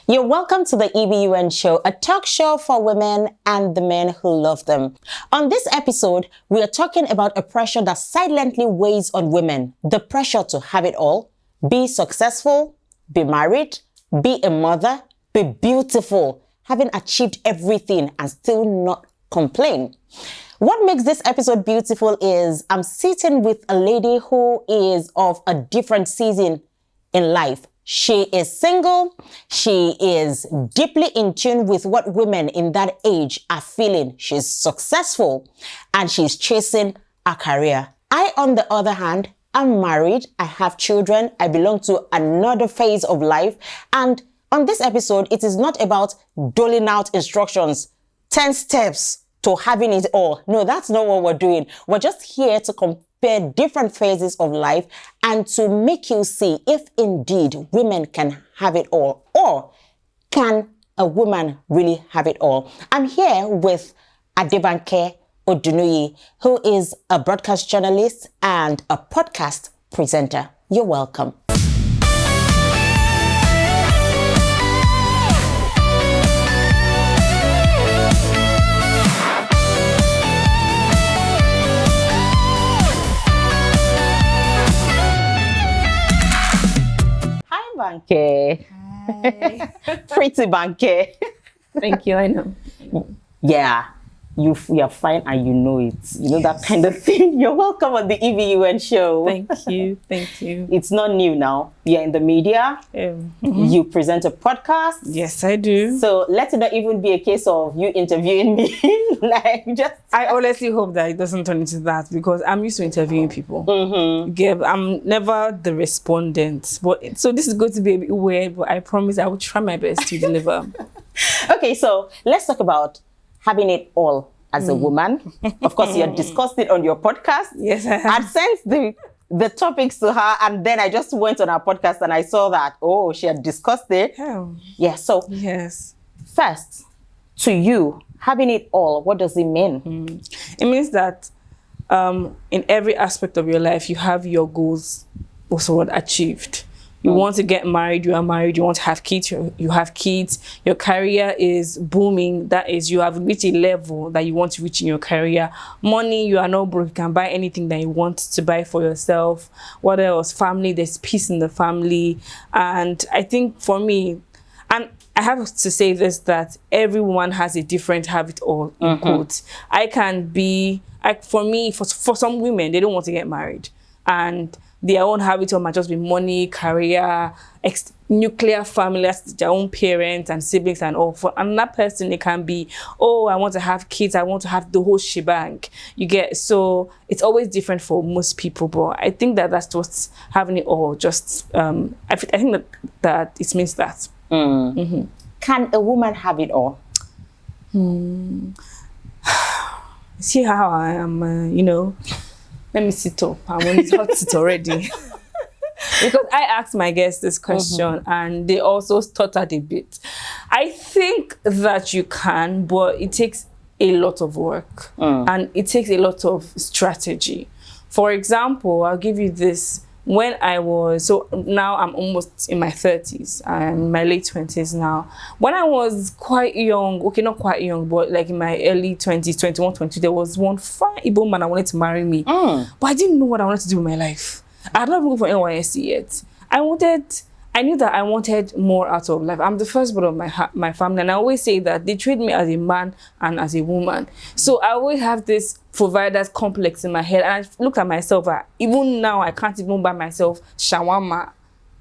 You're welcome to the E.B.U.N Show, a talk show for women and the men who love them. On this episode, we are talking about a pressure that silently weighs on women. The pressure to have it all, be successful, be married, be a mother, be beautiful, having achieved everything and still not complain. What makes this episode beautiful is I'm sitting with a lady who is of a different season in life. She is single. She is deeply in tune with what women in that age are feeling. She's successful and she's chasing a career. I, on the other hand, am married. I have children. I belong to another phase of life. And on this episode, it is not about doling out instructions, 10 steps to having it all. No, that's not what we're doing. We're just here to compare different phases of life and to make you see if indeed women can have it all, or can a woman really have it all. I'm here with Adebanke Odunuyi, who is a broadcast journalist and a podcast presenter. You're welcome. Banke. Hi. Pretty Banke. Thank you, I know. Yeah, you're fine and you know it. You know that kind of thing. You're welcome on the E.B.U.N Show. Thank you. It's not new now. You're in the media. You present a podcast. Yes, I do. So let it not even be a case of you interviewing me. I honestly hope that it doesn't turn into that because I'm used to interviewing people. I'm never the respondent. But so this is going to be a bit weird, but I promise I will try my best to deliver. Okay, so let's talk about having it all as a woman. Of course, you had discussed it on your podcast. Yes, I have. I'd sent the topics to her, and then I just went on her podcast and I saw that, oh, she had discussed it. Oh. Yeah, so yes. First, to you, having it all, what does it mean? It means that in every aspect of your life, you have your goals also achieved. You want to get married, you are married. You want to have kids, you have kids. Your career is booming. That is, you have reached a level that you want to reach in your career. Money, you are not broke. You can buy anything that you want to buy for yourself. What else? Family, there's peace in the family. And I think for me, and I have to say this, that everyone has a different have it all in quotes. I can be, for me, for some women, they don't want to get married. And their own habit might just be money, career, nuclear family, their own parents and siblings and all. For another person, it can be, oh, I want to have kids, I want to have the whole shebang. You get, so it's always different for most people, but I think that that's what's having it all. Just, I think that it means that. Can a woman have it all? See how I am, let me sit up. I'm on the hot seat already. Because I asked my guests this question and they also stuttered a bit. I think that you can, but it takes a lot of work and it takes a lot of strategy. For example, I'll give you this. When I was, so now I'm almost in my 30s, I'm in my late 20s now. When I was quite young, okay, not quite young, but like in my early 20s, 21, 22, there was one fine E.B.U.N man that wanted to marry me. But I didn't know what I wanted to do with my life. I had not even for NYSC yet. I knew that I wanted more out of life. I'm the firstborn of my family, and I always say that they treat me as a man and as a woman. So I always have this provider's complex in my head, and I look at myself, even now I can't even buy myself shawarma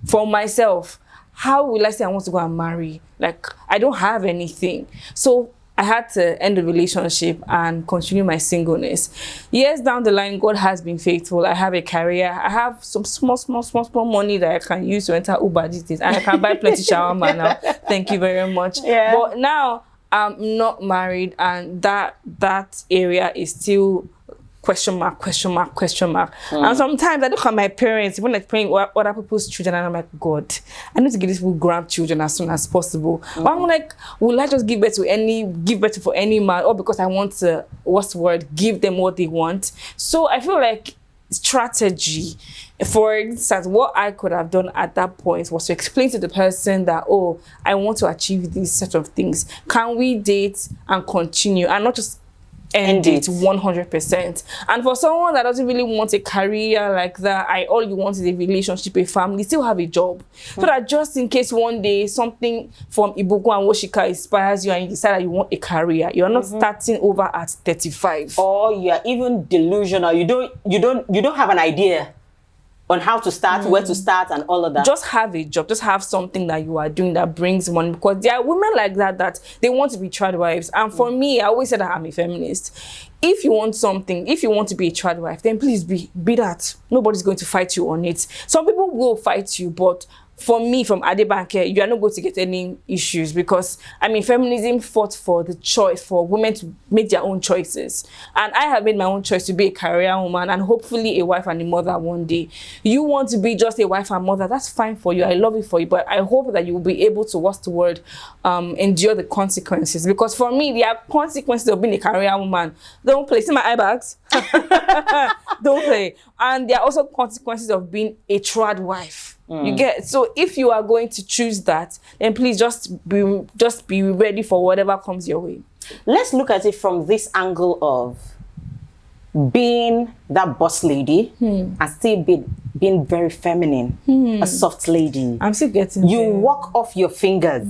for myself. How will I say I want to go and marry? Like, I don't have anything. So I had to end the relationship and continue my singleness. Years down the line, God has been faithful. I have a career. I have some small money that I can use to enter Uber these days. And I can buy plenty shawarma now. Thank you very much. Yeah. But now I'm not married, and that area is still question mark. And sometimes I look at my parents, when they're praying other people's children, and I'm like, God, I need to give these people grandchildren as soon as possible. But I'm like, will I just give birth to for any man, or because I want to, give them what they want? So I feel like strategy. For instance, what I could have done at that point was to explain to the person that, oh, I want to achieve these set of things. Can we date and continue and not just end it 100%? And for someone that doesn't really want a career like that, all you want is a relationship, a family, still have a job. So that just in case one day something from E.B.U.N and Woshika inspires you and you decide that you want a career, you're not starting over at 35. Or you're even delusional. You don't have an idea on how to start, where to start, and all of that. Just have a job. Just have something that you are doing that brings money. Because there are women like that they want to be child wives. And for me, I always said that I'm a feminist. If you want something, if you want to be a child wife, then please be that. Nobody's going to fight you on it. Some people will fight you, but for me, from Adebanke, you are not going to get any issues because, I mean, feminism fought for the choice for women to make their own choices. And I have made my own choice to be a career woman and hopefully a wife and a mother one day. You want to be just a wife and mother, that's fine for you. I love it for you. But I hope that you will be able to, endure the consequences. Because for me, there are consequences of being a career woman. Don't play. See my eye bags? Don't play. And there are also consequences of being a trad wife. You get, so if you are going to choose that, then please just be ready for whatever comes your way. Let's look at it from this angle of being that boss lady and still being very feminine, a soft lady. I'm still getting you walk off your fingers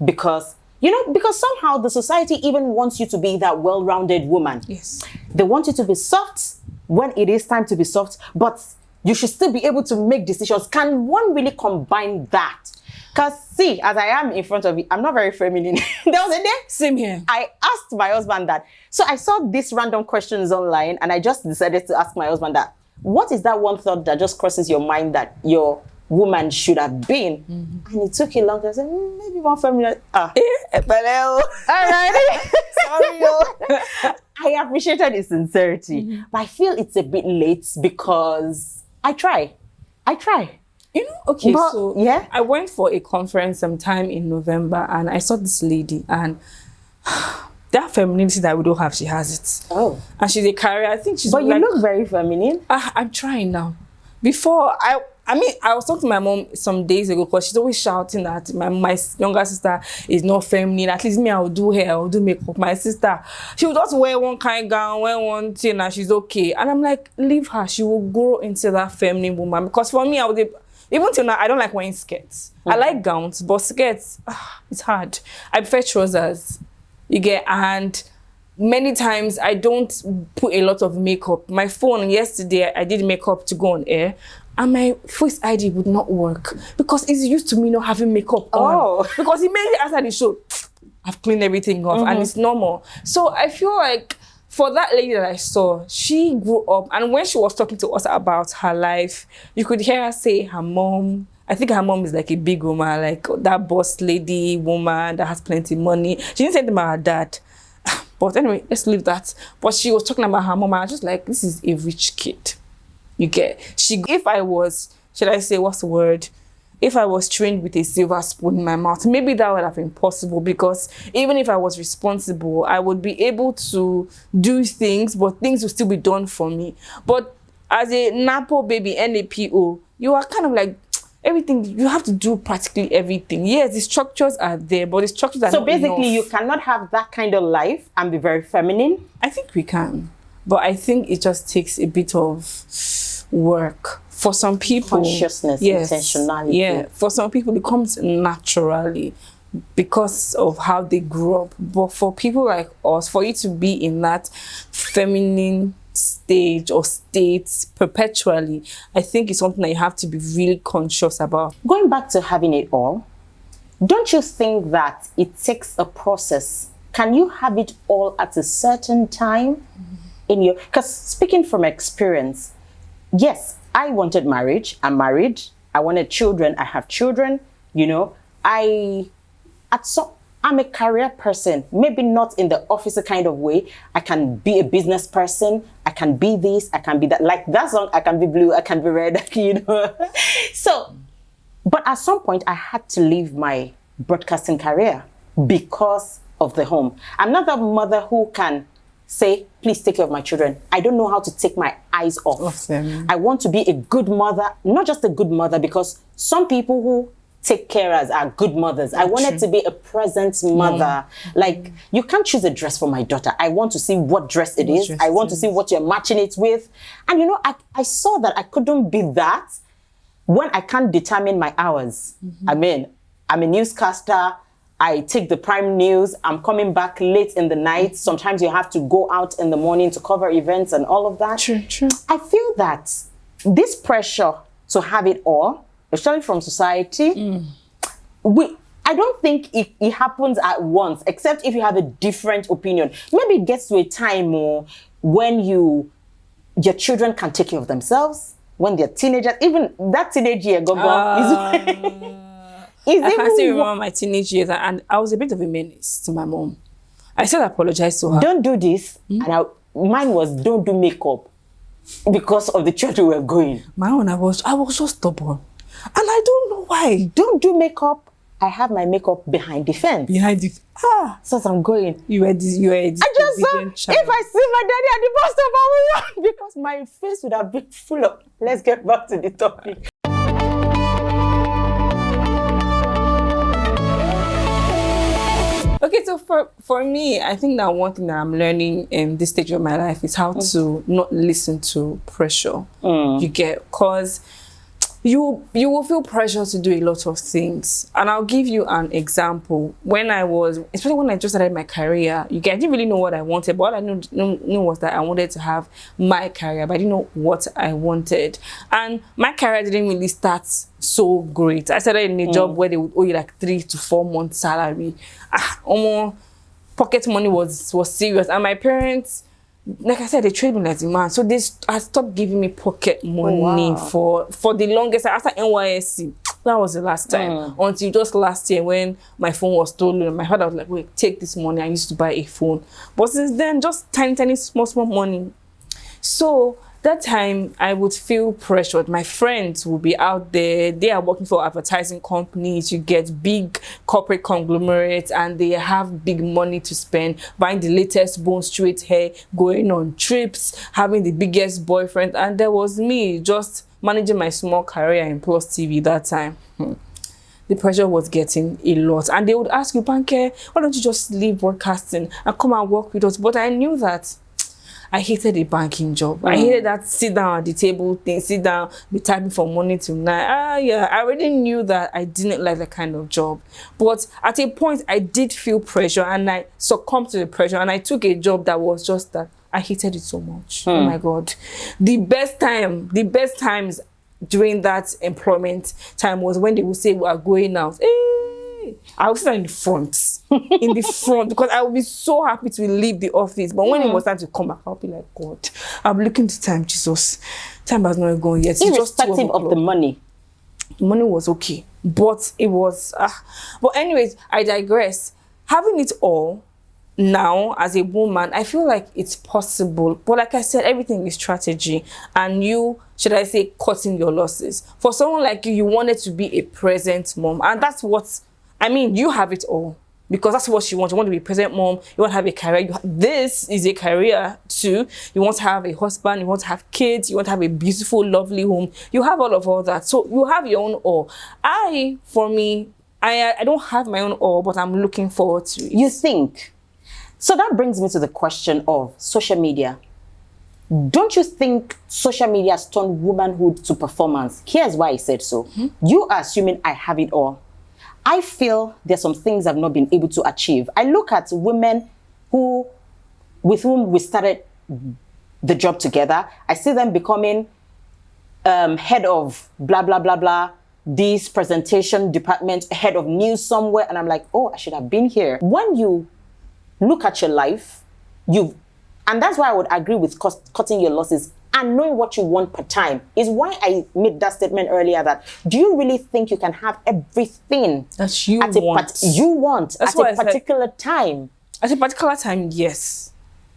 because somehow the society even wants you to be that well-rounded woman. Yes, they want you to be soft when it is time to be soft, but you should still be able to make decisions. Can one really combine that? Because see, as I am in front of you, I'm not very feminine. There was a day. Same here. I asked my husband that. So I saw these random questions online and I just decided to ask my husband that. What is that one thought that just crosses your mind that your woman should have been? And it took a long time. I said, maybe more feminine. All right. Sorry. I appreciated his sincerity, but I feel it's a bit late because I try. You know, okay, but, so yeah, I went for a conference sometime in November and I saw this lady and that femininity that we don't have, she has it. Oh. And she's a career. I think she's But you look very feminine. I'm trying now. Before, I mean, I was talking to my mom some days ago because she's always shouting that my younger sister is not feminine. At least me, I will do hair, I will do makeup. My sister, she will just wear one kind of gown, wear one thing, and she's okay. And I'm like, leave her. She will grow into that feminine woman. Because for me, even till now, I don't like wearing skirts. I like gowns, but skirts, it's hard. I prefer trousers. You get, and many times I don't put a lot of makeup. My phone, yesterday, I did makeup to go on air. And my Face ID would not work because it's used to me not having makeup on. Because immediately after the show, I've cleaned everything off and it's normal. So I feel like for that lady that I saw, she grew up and when she was talking to us about her life, you could hear her say her mom, I think her mom is like a big woman, like that boss lady woman that has plenty of money. She didn't say anything about her dad. But anyway, let's leave that. But she was talking about her mom and I was just like, this is a rich kid. You get, if I was, should I say, what's the word? If I was trained with a silver spoon in my mouth, maybe that would have been possible because even if I was responsible, I would be able to do things, but things would still be done for me. But as a Napo baby, NAPO, you are kind of like, everything, you have to do practically everything. Yes, the structures are there, but the structures are not enough. So basically, you cannot have that kind of life and be very feminine? I think we can. But I think it just takes a bit of work. For some people, consciousness, yes, intentionality. Yeah, for some people it comes naturally because of how they grew up. But for people like us, for you to be in that feminine stage or state perpetually, I think it's something that you have to be really conscious about. Going back to having it all, don't you think that it takes a process? Can you have it all at a certain time in your, because speaking from experience, yes, I wanted marriage. I'm married. I wanted children. I have children. You know, I'm a career person. Maybe not in the officer kind of way. I can be a business person. I can be this. I can be that. Like that song, I can be blue. I can be red. You know. So, but at some point, I had to leave my broadcasting career because of the home. I'm not the mother who can say, please take care of my children. I don't know how to take my eyes off. Of them. I want to be a good mother, not just a good mother, because some people who take carers are good mothers. I wanted to be a present mother. Like, you can't choose a dress for my daughter. I want to see what dress it is. I want to see what you're matching it with. And you know, I saw that I couldn't be that when I can't determine my hours. I mean, I'm a newscaster. I take the prime news. I'm coming back late in the night. Sometimes you have to go out in the morning to cover events and all of that. True. I feel that this pressure to have it all, especially from society, I don't think it happens at once, except if you have a different opinion. Maybe it gets to a time when your children can take care of themselves, when they're teenagers. Even that teenage year, I can still remember my teenage years, and I was a bit of a menace to my mom. I still apologized to her. Don't do this. And mine was, don't do makeup, because of the church we were going. My own, I was so stubborn. And I don't know why. Don't do makeup. I have my makeup behind the fence. So as I'm going. You were this I just saw, if I see my daddy at the bus stop, I will run, because my face would have been full of. Let's get back to the topic. Okay, so for me, I think that one thing that I'm learning in this stage of my life is how to not listen to pressure. You get, because you will feel pressure to do a lot of things. And I'll give you an example. Especially when I just started my career, I didn't really know what I wanted, but all I knew was that I wanted to have my career, but I didn't know what I wanted. And my career didn't really start so great. I started in a job where they would owe you like 3 to 4 months salary. Almost pocket money was serious. And my parents, like I said, they treat me like a man. So I stopped giving me pocket money for the longest time. After NYSC, that was the last time. Until just last year when my phone was stolen. My father was like, wait, take this money. I used to buy a phone. But since then, just tiny, small money. So that time, I would feel pressured. My friends will be out there. They are working for advertising companies. You get big corporate conglomerates, and they have big money to spend, buying the latest bone straight hair, going on trips, having the biggest boyfriend. And there was me just managing my small career in Plus TV that time. The pressure was getting a lot. And they would ask you, Banke, why don't you just leave broadcasting and come and work with us? But I knew that I hated the banking job. I hated that sit down at the table thing, sit down, be typing from morning till night. I already knew that I didn't like that kind of job. But at a point, I did feel pressure, and I succumbed to the pressure, and I took a job that was just that. I hated it so much. Oh my God. The best times during that employment time was when they would say, we are going out. I was in the front, because I would be so happy to leave the office. But when it was time to come back, I'll be like, God, I'm looking to time, Jesus. Time has not gone yet. Irrespective of the money. The money was okay, but it was. But anyways, I digress. Having it all now as a woman, I feel like it's possible. But like I said, everything is strategy, and should I say, cutting your losses. For someone like you wanted to be a present mom, and that's what. I mean, you have it all, because that's what you want. You want to be a present mom. You want to have a career. This is a career too. You want to have a husband. You want to have kids. You want to have a beautiful, lovely home. You have all that. So you have your own all. For me, I don't have my own all, but I'm looking forward to it. You think? So that brings me to the question of social media. Don't you think social media has turned womanhood to performance? Here's why I said so. You are assuming I have it all. I feel there's some things I've not been able to achieve. I look at women with whom we started the job together. I see them becoming head of blah, blah, blah, blah, this presentation department, head of news somewhere. And I'm like, oh, I should have been here. When you look at your life, and that's why I would agree with cutting your losses and knowing what you want per time is why I made that statement earlier that do you really think you can have everything that you want at a particular time? At a particular time, yes.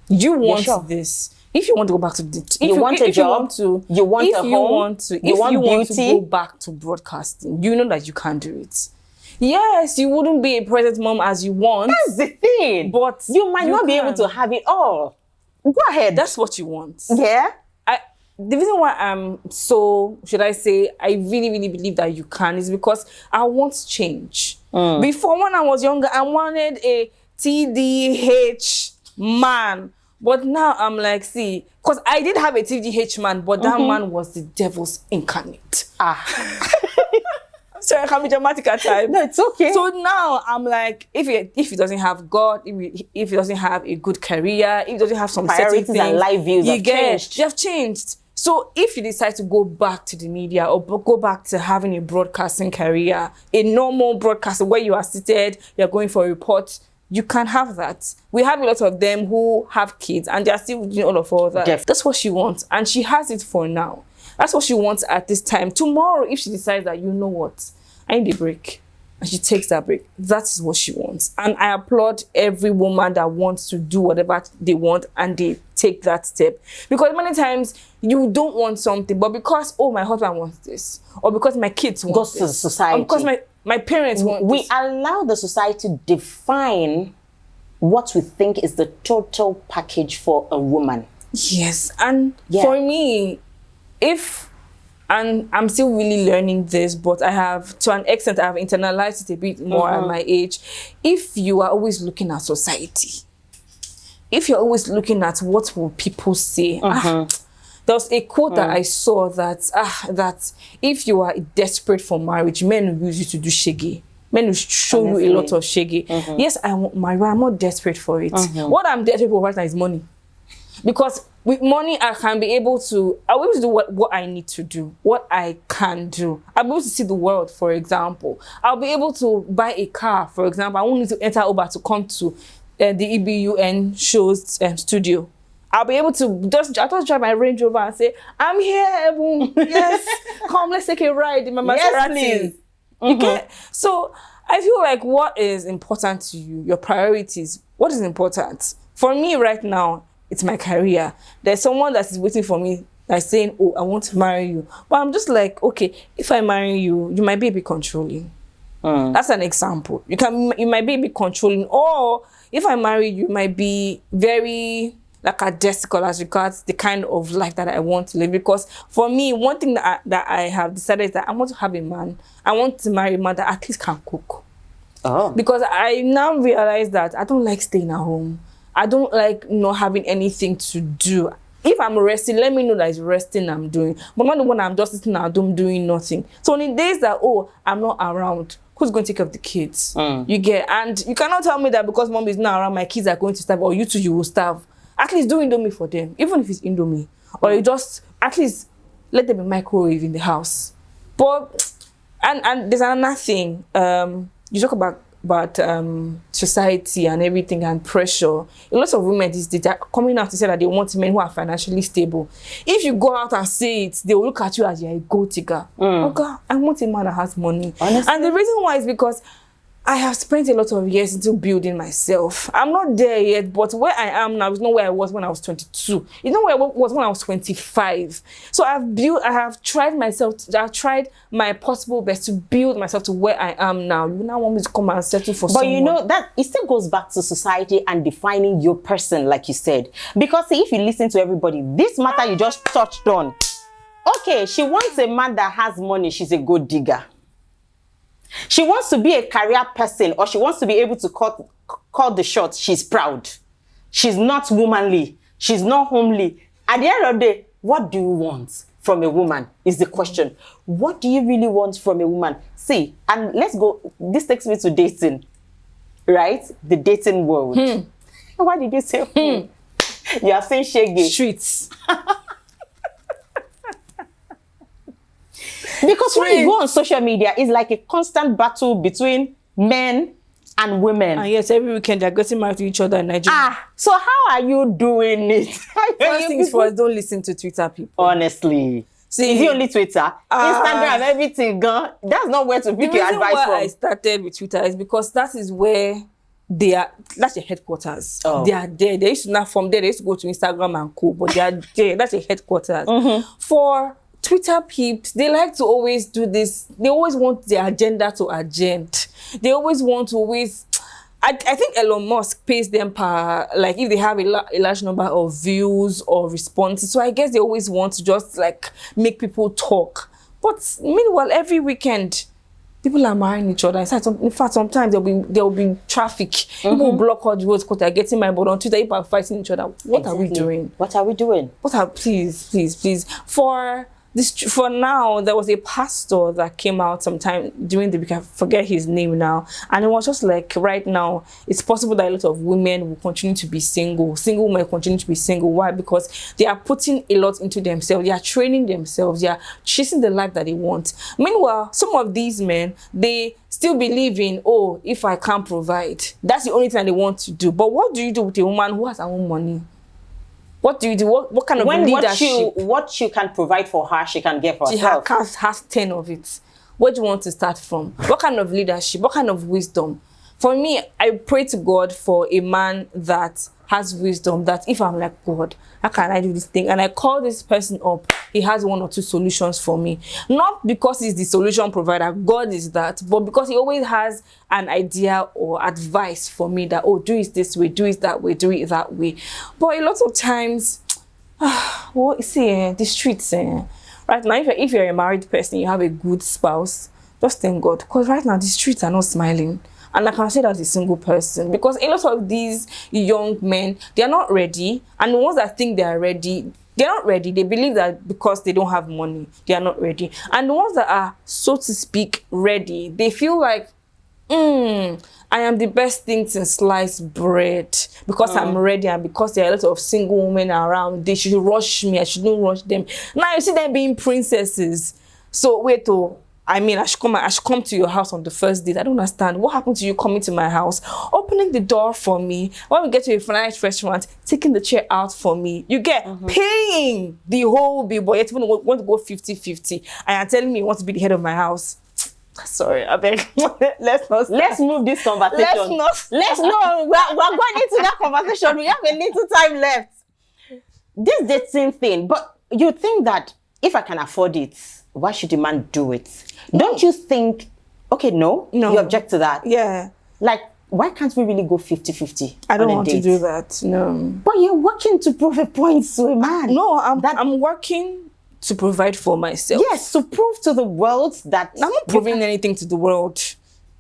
You want this. If you want to go back to you want a job, you want a home, you want to go back to broadcasting, you know that you can't do it. Yes, you wouldn't be a present mom as you want. That's the thing. But you might not be able to have it all. Go ahead. That's what you want. Yeah. the reason why I'm so, should I say, I really, really believe that you can is because I want change. Before, when I was younger, I wanted a TDH man. But now I'm like, see, because I did have a TDH man, but that man was the devil's incarnate. Sorry, I can be dramatic at times. No, it's okay. So now I'm like, if he doesn't have God, if he doesn't have a good career, if he doesn't have some priorities certain things, and life views have changed. They have changed. So if you decide to go back to the media or go back to having a broadcasting career, a normal broadcaster where you are seated, you're going for a report, you can have that. We have a lot of them who have kids and they're still doing all that. That's what she wants. And she has it for now. That's what she wants at this time. Tomorrow, if she decides that, you know what, I need a break, and she takes that break, that is what she wants. And I applaud every woman that wants to do whatever they want and they take that step. Because many times you don't want something, but because, oh, my husband wants this, or because my kids want Goes this, to the society. or because my parents want we this. allow the society to define what we think is the total package for a woman. Yes, and for me, and I'm still really learning this, but I have, to an extent, I have internalized it a bit more at my age. If you are always looking at society, if you're always looking at what will people say, there was a quote that I saw that if you are desperate for marriage, men will use you to do shaggy. Men will show you a lot of shaggy. Yes, I want marriage, but I'm not desperate for it. What I'm desperate for right now is money. Because with money, I can be able to, I'll be able to do what I need to do, what I can do. I'll be able to see the world, for example. I'll be able to buy a car, for example. I won't need to enter Uber to come to the E.B.U.N Show's studio. I'll be able to just drive my Range Rover and say, I'm here, Ebun. Yes, come, let's take a ride in my Maserati. Yes, please. You get? So I feel like what is important to you, your priorities, what is important? For me right now, it's my career. There's someone that is waiting for me that's saying, oh, I want to marry you. But I'm just like, okay, if I marry you, you might be a bit controlling. That's an example. You might be a bit controlling. Or if I marry you, you might be very lackadaisical as regards the kind of life that I want to live. Because for me, one thing that I have decided is that I want to have a man. I want to marry a man that at least can cook. Because I now realize that I don't like staying at home. I don't like not having anything to do. If I'm resting, let me know that it's resting I'm doing. But not the one I'm just sitting at home doing nothing. So on the days that, oh, I'm not around, who's going to take care of the kids? You get, and you cannot tell me that because mom is not around, my kids are going to starve, or you too, you will starve. At least do Indomie for them, even if it's Indomie. Or you just, at least, let them be microwave in the house. But, and there's another thing. You talk about society and everything and pressure. A lot of women these days are coming out to say that they want men who are financially stable. If you go out and say it, they will look at you as you're a gold digger. Oh God, I want a man that has money. Honestly? And the reason why is because I have spent a lot of years into building myself. I'm not there yet, but where I am now is not where I was when I was 22. It's not where I was when I was 25. So I've tried my possible best to build myself to where I am now. You now want me to come and settle for someone. But you know, that it still goes back to society and defining your person, like you said. Because see, if you listen to everybody, this matter you just touched on. Okay, she wants a man that has money, she's a gold digger. She wants to be a career person, or she wants to be able to call the shots. She's proud. She's not womanly. She's not homely. At the end of the day, what do you want from a woman is the question. What do you really want from a woman? See, and let's go. This takes me to dating, right? The dating world. Why did you say You are saying shaggy. Streets. Because when you go on social media, it's like a constant battle between men and women. And yes, every weekend they're getting married to each other in Nigeria. So how are you doing it? First things first, don't listen to Twitter people. Honestly. See, is it only Twitter? Instagram, everything gone. That's not where to pick your advice from. The reason why I started with Twitter is because that is where that's the headquarters. They are there. They used to not from there. They used to go to Instagram and co, but they are there. That's the headquarters. For Twitter peeps, they like to always do this. They always want their agenda to agenda. They always want to I think Elon Musk pays them per, like, if they have a large number of views or responses. So I guess they always want to just like make people talk. But meanwhile, every weekend, people are marrying each other. In fact, sometimes there will be traffic. People will block all the roads because they're getting married. But on Twitter, people are fighting each other. What are we doing? What are we doing? Please. For now, there was a pastor that came out sometime during the week. I forget his name now. And it was just like, right now, it's possible that a lot of women will continue to be single. Single women continue to be single. Why? Because they are putting a lot into themselves. They are training themselves. They are chasing the life that they want. Meanwhile, some of these men, they still believe in, oh, if I can't provide, that's the only thing they want to do. But what do you do with a woman who has her own money? What do you do? What kind of leadership? What you can provide for her, she can get for herself. She has 10 of it. Where do you want to start from? What kind of leadership? What kind of wisdom? For me, I pray to God for a man that has wisdom, that if I'm like, God, how can I do this thing? And I call this person up, he has 1 or 2 solutions for me. Not because he's the solution provider, God is that, but because he always has an idea or advice for me that, oh, do it this way, do it that way, do it that way. But a lot of times, well, see, the streets, right now, if you're a married person, you have a good spouse, just thank God. Because right now, the streets are not smiling. And I can say that as a single person, because a lot of these young men, they are not ready. And the ones that think they are ready, they're not ready. They believe that because they don't have money, they are not ready. And the ones that are, so to speak, ready, they feel like, I am the best thing since sliced bread because I'm ready, and because there are a lot of single women around, they should rush me. I shouldn't rush them. Now you see them being princesses. So wait, I mean, I should come to your house on the first date. I don't understand. What happened to you coming to my house, opening the door for me, when we get to a nice restaurant, taking the chair out for me? You get paying the whole bill, but yet you want to go 50-50, and you're telling me you want to be the head of my house. Sorry, I beg. Let's move this conversation. We're going into that conversation. We have a little time left. This dating thing, but you think that if I can afford it, why should a man do it? Don't you think, okay, no, you object to that? Yeah. Like, why can't we really go 50-50? I don't want to do that, no. But you're working to prove a point to a man. No, I'm working to provide for myself. Yes, to prove to the world that... I'm not proving anything to the world.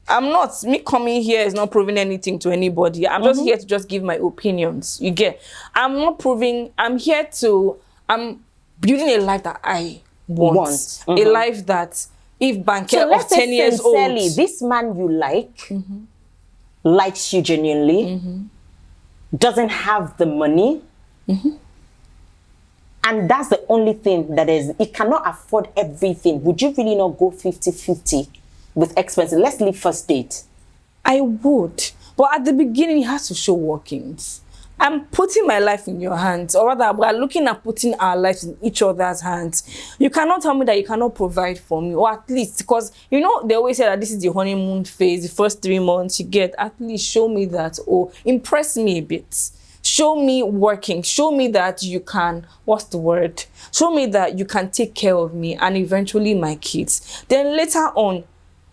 I'm not. Me coming here is not proving anything to anybody. I'm just here to just give my opinions. You get? I'm not proving... I'm building a life that I want. A life that if Banker of 10 years old, this man you like likes you genuinely, doesn't have the money, and that's the only thing that is, it cannot afford everything. Would you really not go 50-50 with expenses? Let's leave first date. I would, but at the beginning it has to show workings. I'm putting my life in your hands, or rather, we're looking at putting our lives in each other's hands. You cannot tell me that you cannot provide for me, or at least, because, you know, they always say that this is the honeymoon phase, the first 3 months you get, at least show me that, or impress me a bit. Show me working. Show me that you can, what's the word? Show me that you can take care of me and eventually my kids. Then later on,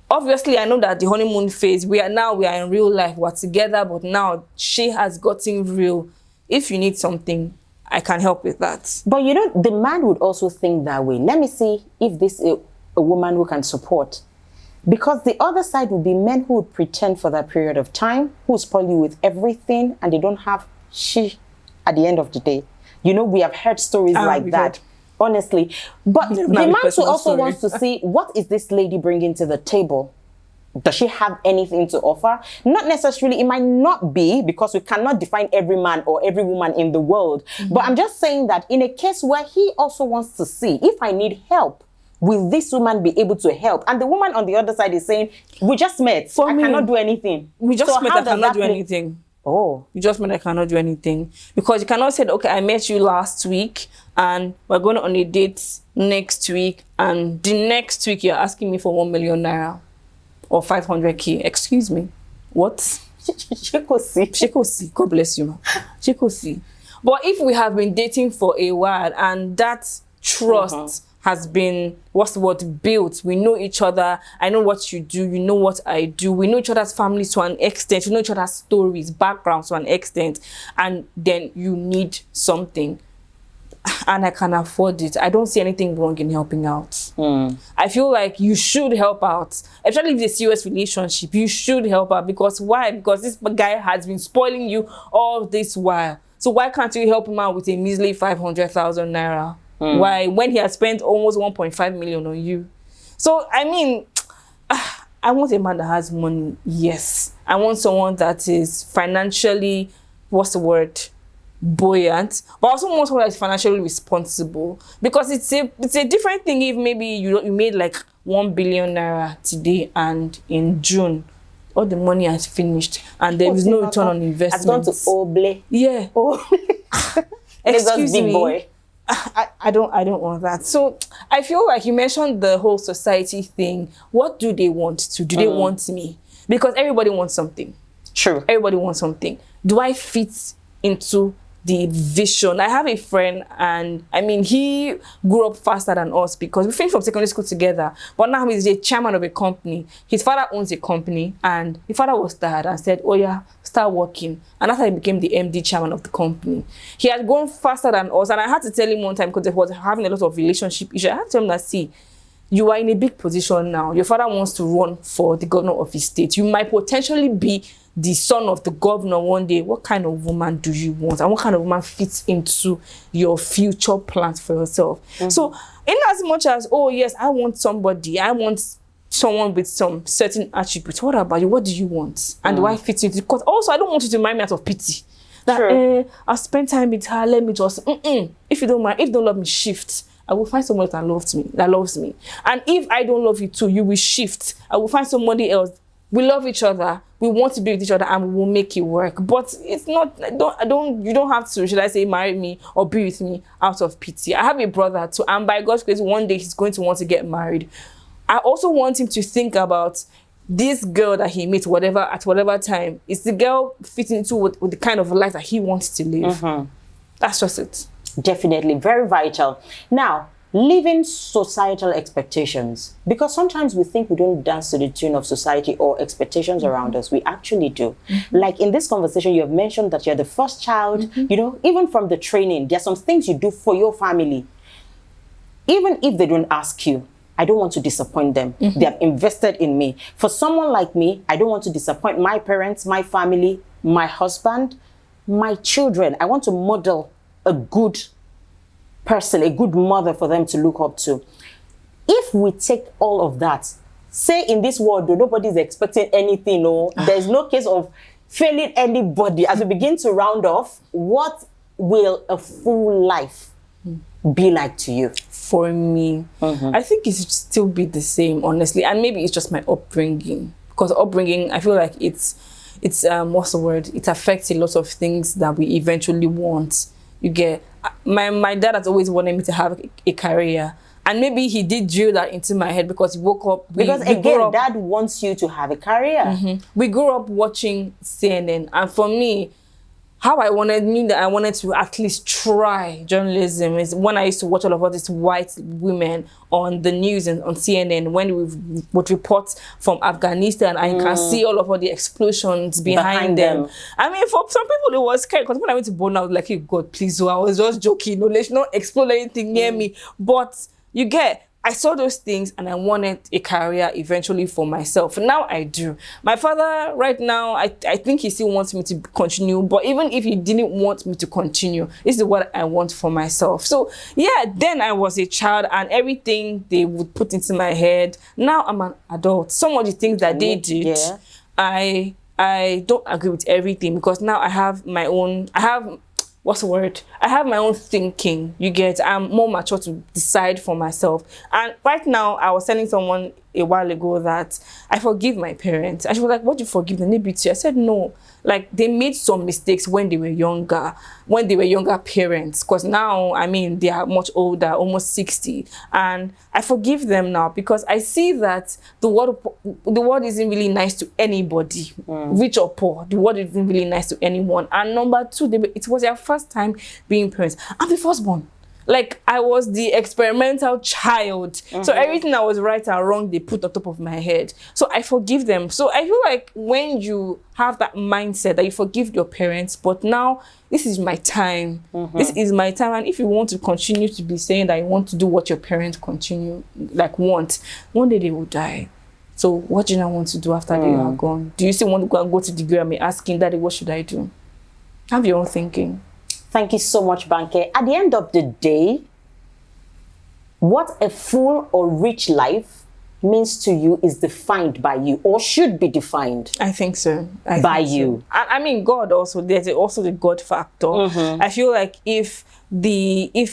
obviously, I know that the honeymoon phase, we are in real life, we're together, but now she has gotten real. If you need something, I can help with that. But you know, the man would also think that way. Let me see if this is a woman who can support. Because the other side would be men who would pretend for that period of time, who spoil you with everything, and they don't have she at the end of the day. You know, we have heard stories like that. Honestly, but the man also wants to see, what is this lady bringing to the table? Does she have anything to offer? Not necessarily, it might not be, because we cannot define every man or every woman in the world. But I'm just saying that in a case where he also wants to see, if I need help, will this woman be able to help? And the woman on the other side is saying, we just met, I cannot do anything. We just met, I cannot do anything. Oh, you just meant I cannot do anything, because you cannot say, okay, I met you last week and we're going on a date next week, and the next week you're asking me for 1 million naira or 500k. Excuse me, what? Shikosi, God bless you, Shikosi. But if we have been dating for a while and that trust has been, what's the word, built. We know each other. I know what you do. You know what I do. We know each other's families to an extent. We know each other's stories, backgrounds to an extent. And then you need something. And I can afford it. I don't see anything wrong in helping out. I feel like you should help out. Especially if it's a serious relationship, you should help out. Because why? Because this guy has been spoiling you all this while. So why can't you help him out with a measly 500,000 naira? Why? When he has spent almost 1.5 million on you. So, I mean, I want a man that has money, yes. I want someone that is financially, what's the word, buoyant, but also want someone that is financially responsible. Because it's a different thing if maybe you made like 1 billion naira today and in June, all the money has finished and there is no return on investment. Has gone to Oble. Yeah. Excuse me. Boy. I don't want that. So I feel like you mentioned the whole society thing. What do they want to? Do they want me? Because everybody wants something. True. Everybody wants something. Do I fit into the vision? I have a friend, and I mean, he grew up faster than us because we finished from secondary school together. But now he's the chairman of a company. His father owns a company, and his father was tired and said, "Oh yeah, start working." And that's how he became the MD chairman of the company. He had grown faster than us, and I had to tell him one time because he was having a lot of relationship issues. I had to tell him that, see, you are in a big position now. Your father wants to run for the governor of his state. You might potentially be the son of the governor one day. What kind of woman do you want? And what kind of woman fits into your future plans for yourself? So in as much as, oh yes, I want somebody, I want someone with some certain attributes. What about you? What do you want? And do I fit into? Because also I don't want you to marry me out of pity. That I'll spend time with her, let me just if you don't mind, if you don't love me, shift. I will find someone that loves me. And if I don't love you too, you will shift. I will find somebody else. We love each other. We want to be with each other, and we will make it work. But it's not. You don't have to. Should I say marry me or be with me out of pity? I have a brother too, and by God's grace, one day he's going to want to get married. I also want him to think about this girl that he meets, at whatever time. Is the girl fitting into with the kind of life that he wants to live? That's just it. Definitely, very vital. Now, leaving societal expectations, because sometimes we think we don't dance to the tune of society or expectations around us. We actually do. Like in this conversation, you have mentioned that you're the first child. You know, even from the training, there are some things you do for your family. Even if they don't ask you, I don't want to disappoint them. They have invested in me. For someone like me, I don't want to disappoint my parents, my family, my husband, my children. I want to model a good person, a good mother for them to look up to. If we take all of that, say in this world, nobody's expecting anything, or there's no case of failing anybody. As we begin to round off, what will a full life be like to you? For me, I think it should still be the same, honestly. And maybe it's just my upbringing. Because upbringing, I feel like it's what's the word? It affects a lot of things that we eventually want. You get, my dad has always wanted me to have a career, and maybe he did drill that into my head because he woke up. Because again, dad wants you to have a career. We grew up watching CNN, and for me, how I wanted to at least try journalism is when I used to watch all of these white women on the news and on CNN when we would report from Afghanistan, and you can see all of the explosions behind them. I mean, for some people it was scary because when I went to Borno, I was like, hey, God, please, I was just joking. No, let's not explode anything near me. But you get, I saw those things and I wanted a career eventually for myself. Now I do. My father right now, I think he still wants me to continue, but even if he didn't want me to continue, this is what I want for myself. So yeah, then I was a child and everything they would put into my head. Now I'm an adult. Some of the things that they did, I don't agree with everything because now I have my own, what's the word? I have my own thinking. You get, I'm more mature to decide for myself. And right now, I was telling someone a while ago that I forgive my parents. And she was like, what do you forgive them? They beat you. I said, no. Like, they made some mistakes when they were younger parents. Because now, I mean, they are much older, almost 60. And I forgive them now because I see that the world isn't really nice to anybody, rich or poor. The world isn't really nice to anyone. And number two, it was their first time being parents. I'm the firstborn. Like, I was the experimental child. So everything that was right and wrong, they put on top of my head. So I forgive them. So I feel like when you have that mindset that you forgive your parents, but now this is my time. This is my time. And if you want to continue to be saying that you want to do what your parents want, one day they will die. So what do you now want to do after they are gone? Do you still want to go and go to the grave and be asking, Daddy, what should I do? Have your own thinking. Thank you so much, Banke. At the end of the day, what a full or rich life means to you is defined by you, or should be defined. I think so. By you. I mean, God also, there's also the God factor. I feel like if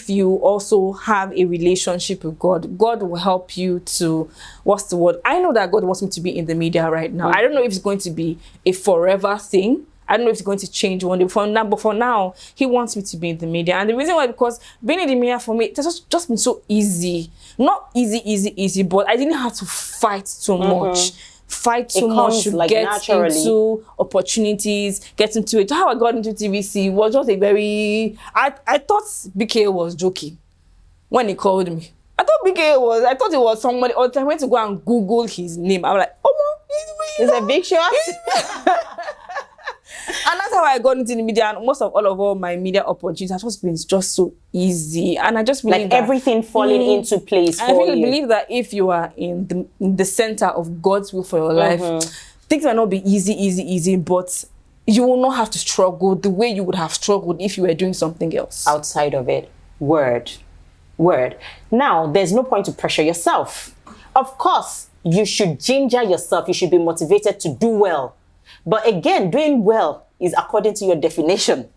you also have a relationship with God, God will help you to, what's the word? I know that God wants me to be in the media right now. I don't know if it's going to be a forever thing. I don't know if it's going to change one day. But for now, he wants me to be in the media. And the reason why, because being in the media for me, it's just been so easy. Not easy, but I didn't have to fight too much. Fight too much to like get into opportunities, get into it. How I got into TVC was just a very... I thought BK was joking when he called me. I thought it was somebody. Or I went to go and Google his name. I was like, oh, it's a big shot. And that's how I got into the media, and most of all my media opportunities have just been just so easy. And I just believe like that everything falling into place I for really you. believe that if you are in the center of God's will for your life, things might not be easy, but you will not have to struggle the way you would have struggled if you were doing something else outside of it. Word. Now, there's no point to pressure yourself. Of course, you should ginger yourself. You should be motivated to do well. But again, doing well is according to your definition.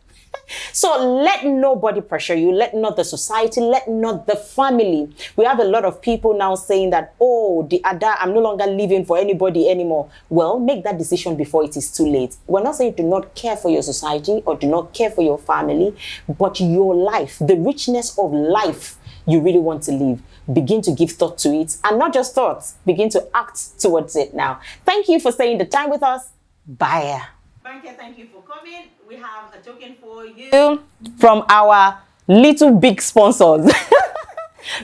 So let nobody pressure you. Let not the society, let not the family. We have a lot of people now saying that, oh, I'm no longer living for anybody anymore. Well, make that decision before it is too late. We're not saying do not care for your society or do not care for your family, but your life, the richness of life you really want to live. Begin to give thought to it, and not just thoughts, begin to act towards it now. Thank you for staying the time with us. Bye. Banke, thank you for coming. We have a token for you from our little big sponsors.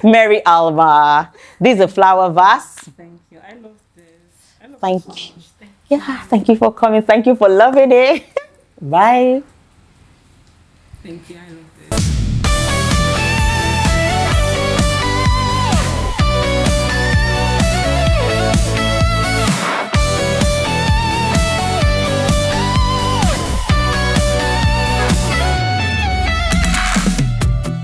Mary Alma. This is a flower vase. Thank you. I love this. Thank you. Thank you for coming. Thank you for loving it. Bye. Thank you. I love this.